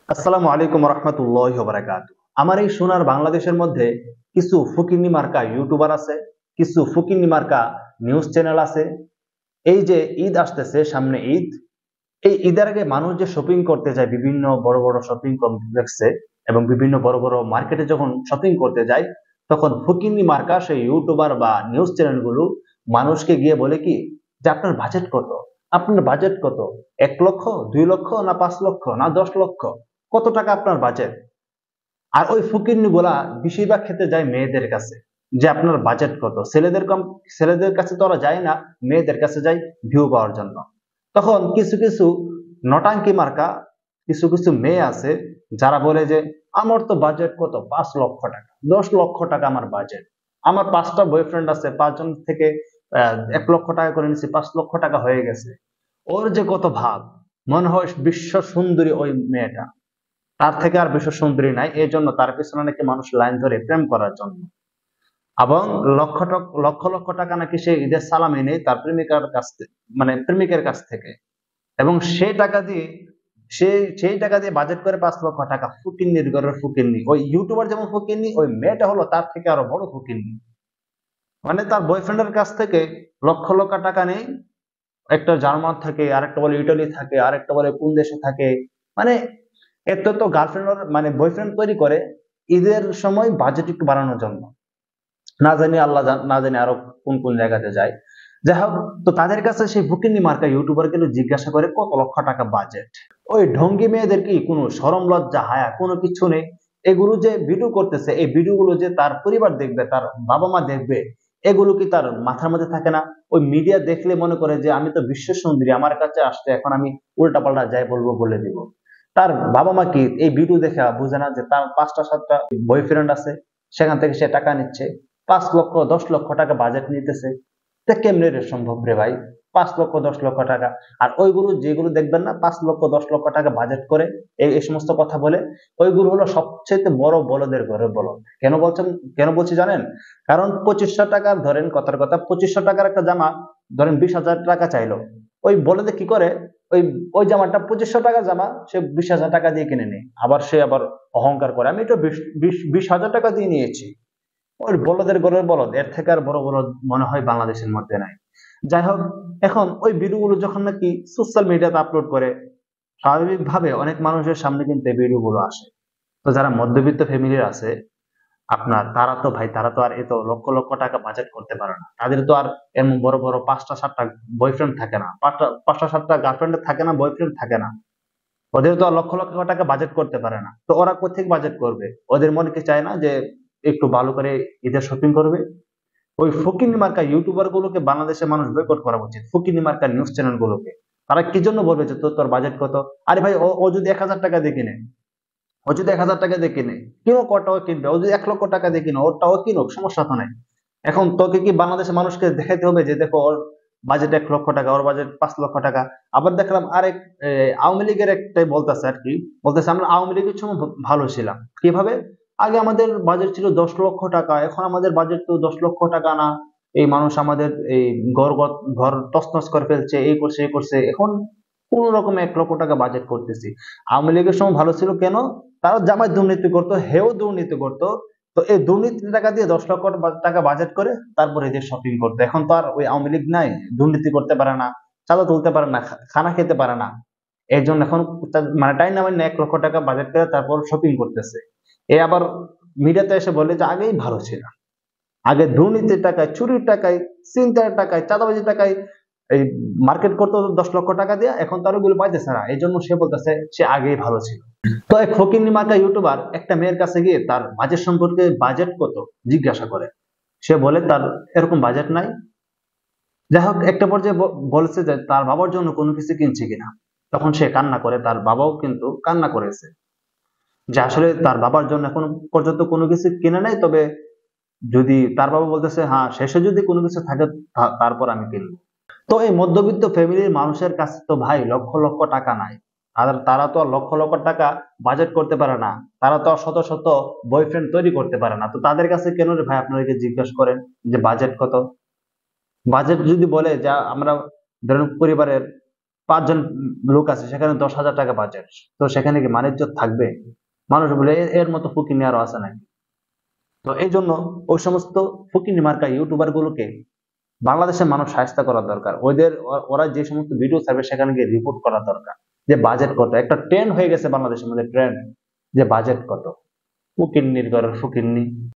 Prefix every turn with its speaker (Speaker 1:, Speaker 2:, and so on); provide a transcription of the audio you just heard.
Speaker 1: আসসালামু আলাইকুম রহমতুল্লাহি ওয়া বারাকাতুহু। আমার এই সোনার বাংলাদেশের মধ্যে কিছু ফকিন্নি মার্কা ইউটিউবার আছে, কিছু ফকিন্নি মার্কা নিউজ চ্যানেল আছে। এই যে ঈদ আসতেছে, সামনে ঈদ। এই ঈদের আগে মানুষ যে শপিং করতে যায় বিভিন্ন বড় বড় শপিং কমপ্লেক্সে এবং বিভিন্ন বড় বড় মার্কেটে, যখন শপিং করতে যায় তখন ফকিন্নি মার্কা সেই ইউটিউবার বা নিউজ চ্যানেলগুলো মানুষকে গিয়ে বলে কি যে আপনার বাজেট কত, আপনার বাজেট কত, 1 লক্ষ, 2 লক্ষ, না 5 লক্ষ, না 10 লক্ষ, কত টাকা আপনার বাজেট। আর ওই ফকিন্নি গুলা বেশিরভাগ ক্ষেত্রে যায় মেয়েদের কাছে, যে আপনার বাজেট কত। ছেলেদের কাছে তো ওরা যায় না, মেয়েদের কাছে যায় ভিউ পাওয়ার জন্য। তখন কিছু কিছু নটাঙ্কি মার্কা কিছু কিছু মেয়ে আছে যারা বলে যে আমার তো বাজেট কত, 5 লক্ষ টাকা, 10 লক্ষ টাকা আমার বাজেট। আমার 5টা বয়ফ্রেন্ড আছে, 5জন থেকে 1 লক্ষ টাকা করে নিচ্ছি, 5 লক্ষ টাকা হয়ে গেছে। ওর যে কত ভাব, মনে হয় বিশ্ব সুন্দরী ওই মেয়েটা, তার থেকে আর বিশ্ব সুন্দরী নাই। এই জন্য তার পিছনে নাকি মানুষ লাইন ধরে প্রেম করার জন্য। এবং লক্ষ লক্ষ টাকা নাকি সে ঈদের সালামি নেই তার প্রেমিকার কাছ থেকে, মানে প্রেমিকের কাছ থেকে। এবং সেই টাকা দিয়ে বাজেট করে 5 লক্ষ টাকা। ফকিন্নির ঘরের ফকিন্নি ওই ইউটিউবার যেমন ফকিন্নি, ওই মেয়েটা হলো তার থেকে আরো বড় ফকিন্নি। মানে তার বয়ফ্রেন্ডের কাছ থেকে লক্ষ লক্ষ টাকা নেই, একটা জার্মান থাকে, আরেকটা বলে ইটালি থাকে, আরেকটা বলে কোন দেশে থাকে। মানে এত তো গার্লফ্রেন্ড মানে বয়ফ্রেন্ড তৈরি করে ঈদের সময় বাজেট একটু বাড়ানোর জন্য। না জানি আল্লাহ না জানি আরো কোন কোন জায়গাতে যায়। যাই হোক, তো তাদের কাছে সেই বুকিনি মার্কা ইউটিউবার গুলো জিজ্ঞাসা করে কত লক্ষ টাকা বাজেট। ওই ঢঙ্গি মেয়েদের কি কোনো শরম লজ্জা হায়া কোনো কিছু নেই? এগুলো যে ভিডিও করতেছে, এই ভিডিও গুলো যে তার পরিবার দেখবে, তার বাবা মা দেখবে, এগুলো কি তার মাথার মধ্যে থাকে না? ওই মিডিয়া দেখলে মনে করে যে আমি তো বিশ্ব সুন্দরী, আমার কাছে আসছে, এখন আমি উল্টা পাল্টা যাই বলবো বলে দিব। তার বাবা মা কি এই ভিডিও দেখে বুঝে না যে তার 5টা 7টা বয়ফ্রেন্ড আছে, সেখান থেকে সে টাকা নিচ্ছে, 5 লক্ষ 10 লক্ষ টাকা বাজেট নিতেছে? তা কেমনে রে সম্ভব রে ভাই? 5 লক্ষ 10 লক্ষ টাকা। আর ওইগুলো যেগুলো দেখবেন না 5 লক্ষ 10 লক্ষ টাকা বাজেট করে এই এই সমস্ত কথা বলে, ওইগুলো হলো সবচেয়ে বড় বলদের ঘরে বলদ। কেন বলছেন, কেন বলছি জানেন? কারণ 2500 টাকার, ধরেন কথার কথা, 2500 টাকার একটা জামা ধরেন 20,000 টাকা চাইলো, ওই বলদে কি করে, ওই ওই জামাটা 2500 টাকার জামা সে 20,000 টাকা দিয়ে কিনে নেয়। আবার অহংকার করে আমি তো 20,000 টাকা দিয়ে নিয়েছি। ওই বলদের ঘরের বলদ, এর থেকে আর বড় বলদ মনে হয় বাংলাদেশের মধ্যে নাই। যাই হোক, এখন ওই ভিডিওগুলো যখন নাকি সোশ্যাল মিডিয়াতে আপলোড করে, স্বাভাবিকভাবে অনেক মানুষের সামনে কিন্তু এই ভিডিওগুলো আসে। তো যারা মধ্যবিত্ত ফ্যামিলির আছে আপনার, তারা তো ভাই, তারা তো আর এত লক্ষ লক্ষ টাকা বাজেট করতে পারে না। তাদের তো আর এমন বড় বড় 5টা 7টা বয়ফ্রেন্ড থাকে না, 5টা 7টা গার্লফ্রেন্ড থাকে না, বয়ফ্রেন্ড থাকে না। ওদের তো আর লক্ষ লক্ষ টাকা বাজেট করতে পারে না। তো ওরা কোথেকে বাজেট করবে? ওদের মনে কি চায় না যে একটু ভালো করে ঈদের শপিং করবে? ওই ফকিনি মার্কা ইউটিউবার গুলোকে বাংলাদেশের মানুষ বয়কট করা উচিত, ফকিনি মার্কা নিউজ চ্যানেল গুলোকে। তারা কি জন্য বলবে যে তোর বাজেট কত? আরে ভাই, ও যদি 1,000 টাকা দিয়ে কিনে, ও যদি 1,000 টাকা দিয়ে কিনে, কিনো, কটাও কিনবে। ও যদি 1 লক্ষ টাকা দিয়ে কিনে, ওরটাও কিনুক, সমস্যা তো নাই। এখন তোকে কি বাংলাদেশের মানুষকে দেখাইতে হবে যে দেখো ওর বাজেট 1 লক্ষ টাকা, ওর বাজেট 5 লক্ষ টাকা? আবার দেখলাম আরেক আওয়ামী লীগের একটাই বলতেছে আর কি, বলতেছে আমরা আওয়ামী লীগের সময় ভালো ছিলাম। কিভাবে? আগে আমাদের বাজেট ছিল 10 লক্ষ টাকা, এখন আমাদের বাজেট তো 10 লক্ষ টাকা না। এই মানুষ আমাদের এই ঘর ঘর তছনছ করে ফেলছে, এই করছে এই করছে, এখন কোন রকম 1 লক্ষ টাকা বাজেট করতেছি। আওয়ামী লীগের সময় ভালো ছিল কেন? তারা জামায়াত দুর্নীতি করতো, হেও দুর্নীতি করতো। তো এই দুর্নীতির টাকা দিয়ে 10 লক্ষ টাকা বাজেট করে তারপরে এদের শপিং করতো। এখন তো আর ওই আওয়ামী লীগ নাই, দুর্নীতি করতে পারে না, চাঁদা তুলতে পারে না, খানা খেতে পারে না। এর জন্য এখন মানে টাইম না, মানে 1 লক্ষ টাকা বাজেট করে তারপর শপিং করতেছে। এ আবার মিডিয়াতে এসে বলে যে আগেই ভালো ছিল, আগে দুর্নীতির টাকায়, চুরির টাকায়, ছিনতাইয়ের টাকায়, চাঁদাবাজির টাকায় এই মার্কেট করতো 10 লক্ষ টাকা দিয়ে, এখন তার ওগুলো পাইতেছে না। এই জন্য সে বলতেছে সে আগেই ভালো ছিল। তো এক ফকিন্নি মার্কা ইউটিউবার একটা মেয়ের কাছে গিয়ে তার বাজেট সম্পর্কে, বাজেট কত জিজ্ঞাসা করে। সে বলে তার এরকম বাজেট নাই। যাই হোক, একটা পর্যায়ে বলেছে যে তার বাবার জন্য কোনো কিছু কিনছে কিনা। তখন সে কান্না করে, তার বাবাও কিন্তু কান্না করেছে যে আসলে তার বাবার জন্য এখন পর্যন্ত কোনো কিছু কিনে নাই, তবে যদি তার বাবা বলতেছে হ্যাঁ শেষে যদি কোনো কিছু থাকে তারপর আমি কিনবো। তো এই মধ্যবিত্ত ফ্যামিলির মানুষের কাছে তো ভাই লক্ষ লক্ষ টাকা নাই। আর তারা তো আর লক্ষ লক্ষ টাকা বাজেট করতে পারে না। তারা তো আর শত শত বয়ফ্রেন্ড তৈরি করতে পারে না। তো তাদের কাছে কেন রে ভাই আপনাদেরকে জিজ্ঞেস করেন যে বাজেট কত? বাজেট যদি বলে যা আমরা ধরেন পরিবারের 5 জন লোক আছে, সেখানে 10,000 টাকা বাজেট, তো সেখানে কি মানিজ্য থাকবে? মানুষ বলে এর মতো ফকিন্নি আরো আছে নাকি? তো এই জন্য ওই সমস্ত ফকিন্নি মার্কা ইউটিউবার গুলোকে বাংলাদেশের মানুষ শায়েস্তা করা দরকার। ওরা যে সমস্ত ভিডিও ছাড়বে সেখানে গিয়ে রিপোর্ট করা দরকার, যে বাজেট কত। একটা ট্রেন্ড হয়ে গেছে বাংলাদেশের মধ্যে, ট্রেন্ড যে বাজেট কত। ফকিন্নির ঘরের ফকিন্নি।